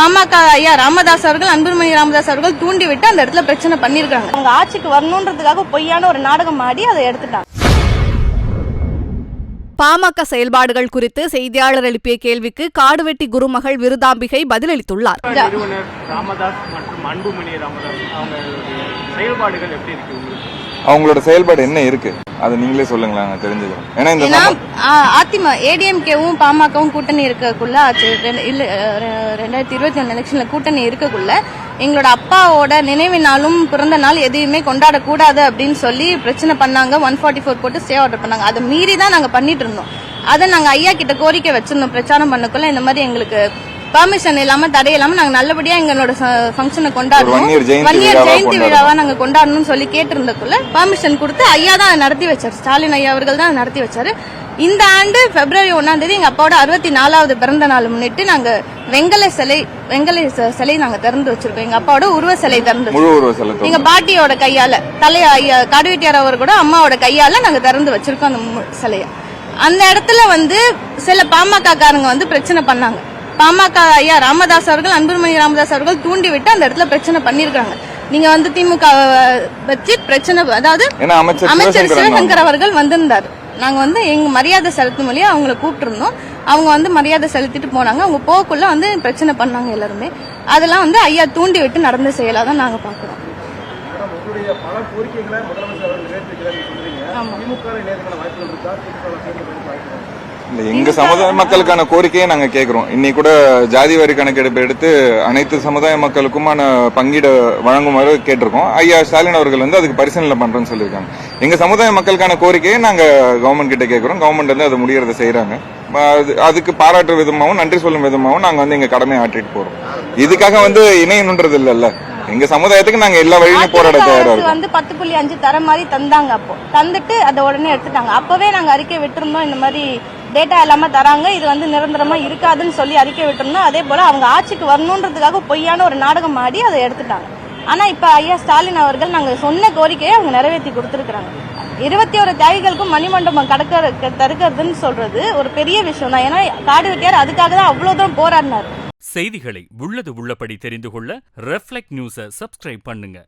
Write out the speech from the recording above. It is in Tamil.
பாமக ஐயா ராமதாஸ் அவர்கள், அன்புமணி ராமதாஸ் அவர்கள் தூண்டிவிட்டு அந்த இடத்துல பிரச்சனை பண்ணிருக்காங்க. அவங்க ஆட்சிக்கு வரணுன்றதுக்காக பொய்யான ஒரு நாடகம் ஆடி அதை எடுத்துட்டாங்க. பாமக செயல்பாடுகள் குறித்து செய்தியாளர் எழுப்பிய கேள்விக்கு காடுவெட்டி குருமகள் விருதாம்பிகை பதிலளித்துள்ளார். ராமதாஸ் மற்றும் அன்புமணி ராமதாஸ் செயல்பாடுகள் எப்படி இருக்கு? அவங்களோட செயல்பாடு என்ன இருக்கு அதை நீங்களே சொல்லுங்களேன், தெரிஞ்சுக்கிறோம். ஏன்னா ஏடிஎம்கேவும் பாமகவும் கூட்டணி இருக்கக்குள்ள 2021 எலெக்ஷன்ல கூட்டணி இருக்கக்குள்ள எங்களோட அப்பாவோட நினைவு நாளும் பிறந்த நாள் எதையுமே கொண்டாடக்கூடாது அப்படின்னு சொல்லி பிரச்சனை பண்ணாங்க. 144 போட்டு ஸ்டே ஆர்டர் பண்ணாங்க. அதை மீறி தான் நாங்க பண்ணிட்டு இருந்தோம். அதை நாங்க ஐயா கிட்ட கோரிக்கை வச்சிருந்தோம். பிரச்சாரம் பண்ணக்குள்ள இந்த மாதிரி எங்களுக்கு பெர்மிஷன் இல்லாம தடை இல்லாம நாங்க நல்லபடியா எங்களோட ஃபங்க்ஷனை கொண்டாடணும், 1 இயர் ஜெயந்தி விழாவா நாங்க கொண்டாடணும்னு சொல்லி கேட்டிருந்தக்குள்ள பெர்மிஷன் கொடுத்து ஐயா தான் நடத்தி வச்சாரு. ஸ்டாலின் ஐயா அவர்கள் தான் நடத்தி வச்சாரு. இந்த ஆண்டு February 1 எங்க அப்பாவோட 64வது பிறந்த நாள் முன்னிட்டு நாங்க வெங்கல சிலை நாங்க திறந்து வச்சிருக்கோம். எங்க அப்பாவோட உருவ சிலை திறந்து எங்க பாட்டியோட கையால காடுவெட்டியார் அவர் கூட அம்மாவோட கையால நாங்க திறந்து வச்சிருக்கோம் அந்த சிலைய. அந்த இடத்துல சில பாமக காரங்க பிரச்சனை பண்ணாங்க. பாமக ஐயா ராமதாஸ் அவர்கள், அன்புமணி ராமதாஸ் அவர்கள் தூண்டிவிட்டு அந்த இடத்துல பிரச்சனை பண்ணிருக்காங்க. நீங்க திமுக வச்சு பிரச்சனை, அதாவது அமைச்சர் சிவசங்கர் அவர்கள் வந்திருந்தாரு. நாங்க எங்க மரியாதை செலுத்தும் வழியா அவங்களை கூப்பிட்டு இருந்தோம். அவங்க மரியாதை செலுத்திட்டு போனாங்க. அவங்க போக்குள்ள பிரச்சனை பண்ணாங்க எல்லாருமே. அதெல்லாம் ஐயா தூண்டி விட்டு நடந்த செயலாதான் நாங்க பாக்குறோம். எங்க சமுதாய மக்களுக்கான கோரிக்கையை நாங்க கேட்கிறோம். இன்னைக்கு கூட ஜாதி வாரி கணக்கெடுப்பு எடுத்து அனைத்து சமுதாய மக்களுக்குமான பங்கீடு வழங்குமாறு கேட்டிருக்கோம். ஐயா ஸ்டாலின் அவர்கள் அதுக்கு பரிசீலனை பண்றேன்னு சொல்லியிருக்காங்க. எங்க சமுதாய மக்களுக்கான கோரிக்கையை நாங்க கவர்மெண்ட் கிட்ட கேட்கிறோம். கவர்மெண்ட் அது முடியறத செய்யறாங்க. அதுக்கு பாராட்டு விதமாகவும் நன்றி சொல்லும் விதமாகவும் நாங்க எங்க கடமையை ஆற்றிட்டு போறோம். இதுக்காக இணையணுன்றது இல்ல. எங்க சமுதாயத்துக்கு நாங்க எல்லா வழியிலும் போராட தயாரா இருக்கோம். 10.5 தர மாதிரி தந்தாங்க. அப்போ தந்துட்டு அதை உடனே எடுத்துட்டாங்க. அப்பவே நாங்க அறிக்கை விட்டுருந்தோம், இந்த மாதிரி டேட்டா எல்லாமே தராங்க, இது நிரந்தரமா இருக்காதுன்னு சொல்லி அறிக்கை விட்டுருந்தோம். அதே போல அவங்க ஆட்சிக்கு வரணுன்றதுக்காக பொய்யான ஒரு நாடகம் ஆடி அதை எடுத்துட்டாங்க. ஆனா இப்ப ஐயா ஸ்டாலின் அவர்கள் நாங்க சொன்ன கோரிக்கையை அவங்க நிறைவேற்றி கொடுத்திருக்காங்க. 21 தியாகிகளுக்கும் மணிமண்டபம் தடுக்கிறதுன்னு சொல்றது ஒரு பெரிய விஷயம் தான். ஏன்னா காடுவெட்டியார் அதுக்காக தான் அவ்வளவு தூரம் போராடினார். செய்திகளை உள்ளது உள்ளபடி தெரிந்து கொள்ள ரெஃப்ளெக்ட் நியூஸை சப்ஸ்கிரைப் பண்ணுங்க.